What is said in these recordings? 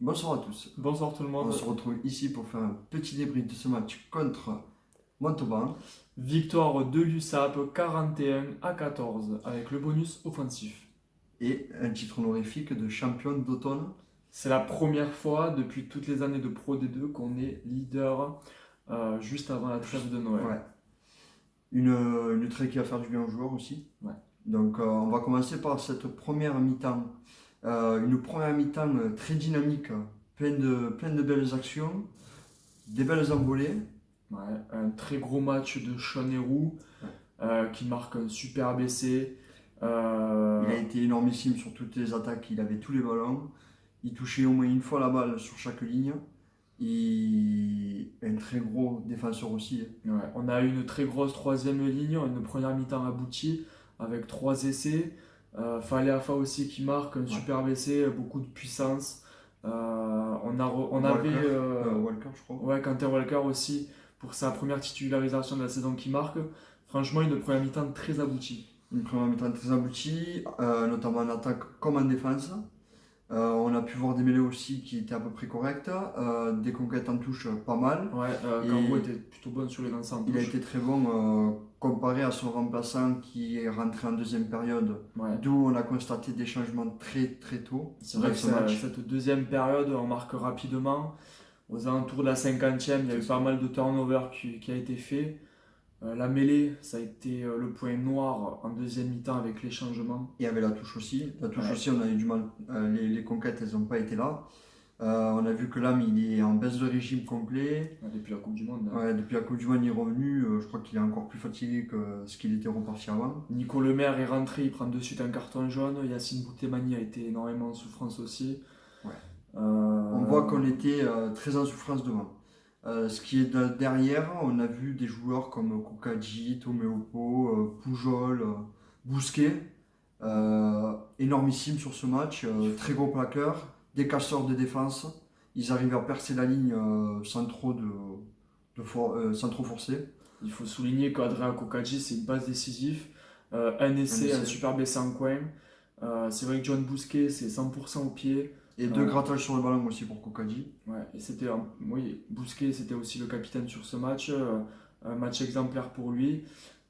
Bonsoir à tous. Bonsoir tout le On monde. se retrouve ici pour faire un petit débrief de ce match contre Montauban Victoire de l'USAP 41-14 avec le bonus offensif. et un titre honorifique de champion d'automne. C'est la première fois depuis toutes les années de Pro D2 qu'on est leader juste avant la trêve de Noël. Ouais. Une trêve qui va faire du bien aux joueurs aussi. Ouais. Donc on va commencer par cette première mi-temps. Une première mi-temps très dynamique, pleine de belles actions, des belles envolées. Ouais, un très gros match de Sean Héroux qui marque un super essai. Il a été énormissime sur toutes les attaques, il avait tous les ballons. Il touchait au moins une fois la balle sur chaque ligne. Et un très gros défenseur aussi. Ouais, on a eu une très grosse troisième ligne, une première mi-temps aboutie avec 3 essais. Faleafa aussi qui marque un superbe essai, beaucoup de puissance. On avait Walker, je crois. ouais, Quentin Walker aussi pour sa première titularisation de la saison qui marque. Franchement, une première mi-temps très aboutie. Une première mi-temps très aboutie, notamment en attaque comme en défense. On a pu voir des mêlées aussi qui étaient à peu près correctes, des conquêtes en touche pas mal. Ouais, Cambo était plutôt bon sur les lancers en touche. Il a été très bon comparé à son remplaçant qui est rentré en deuxième période, Ouais. d'où on a constaté des changements très très tôt. C'est vrai dans que ce match. cette deuxième période, on marque rapidement. Aux alentours de la 50e, il y a eu pas mal de turnover qui a été fait. La mêlée, ça a été le point noir en deuxième mi-temps avec les changements. Et avec la touche aussi. La touche Ouais. aussi, on a eu du mal. Les conquêtes, elles n'ont pas été là. On a vu que l'âme, il est en baisse de régime complet. Depuis la Coupe du Monde. Ouais, depuis la Coupe du Monde, il est revenu. Je crois qu'il est encore plus fatigué que ce qu'il était reparti avant. Nico Lemaire est rentré, il prend de suite un carton jaune. Yacine Boutemani a été énormément en souffrance aussi. Ouais. Euh, On voit qu'on était très en souffrance devant. Ce qui est derrière, on a vu des joueurs comme Kokadji, Tomeopo, Pujol, Bousquet, énormissime sur ce match, très gros plaqueurs, des casseurs de défense. Ils arrivent à percer la ligne sans trop forcer. Il faut souligner qu'Adrien Kokadji, c'est une passe décisive. Un essai, un super essai en coin. C'est vrai que John Bousquet, c'est 100% au pied. Et deux grattages sur le ballon aussi pour Kokadji. Ouais, et oui, Bousquet, c'était aussi le capitaine sur ce match. Un match exemplaire pour lui.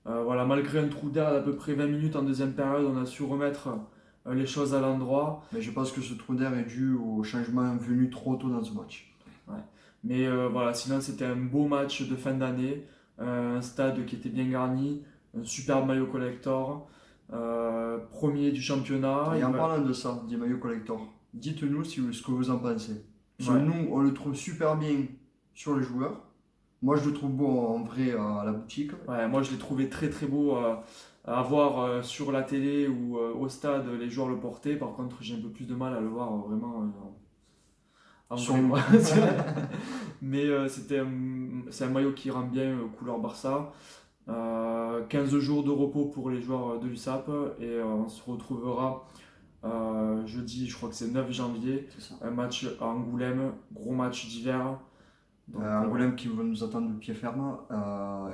Voilà, malgré un trou d'air d'à peu près 20 minutes en deuxième période, on a su remettre les choses à l'endroit. Mais je pense que ce trou d'air est dû au changement venu trop tôt dans ce match. Ouais. Mais voilà, sinon c'était un beau match de fin d'année, un stade qui était bien garni, un super maillot collector, premier du championnat. Et en parlant de ça, des maillots collector, dites-nous ce que vous en pensez. Parce que Ouais. nous, on le trouve super bien sur les joueurs. Moi, je le trouve beau en vrai à la boutique. Ouais, moi je l'ai trouvé très très beau à voir sur la télé ou au stade les joueurs le portaient. Par contre, j'ai un peu plus de mal à le voir vraiment en Sur vrai, nous. moi. Mais c'est un maillot qui rend bien couleur Barça. 15 jours de repos pour les joueurs de l'USAP et on se retrouvera jeudi, je crois que c'est 9 janvier, C'est ça. un match à Angoulême, gros match d'hiver. Donc, Angoulême qui va nous attendre de pied ferme.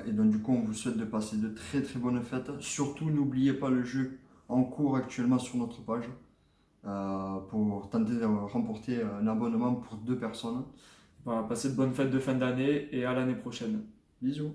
Et donc, du coup, on vous souhaite de passer de très très bonnes fêtes. Surtout, n'oubliez pas le jeu en cours actuellement sur notre page pour tenter de remporter un abonnement pour 2 personnes. voilà, passez de bonnes fêtes de fin d'année et à l'année prochaine. Bisous.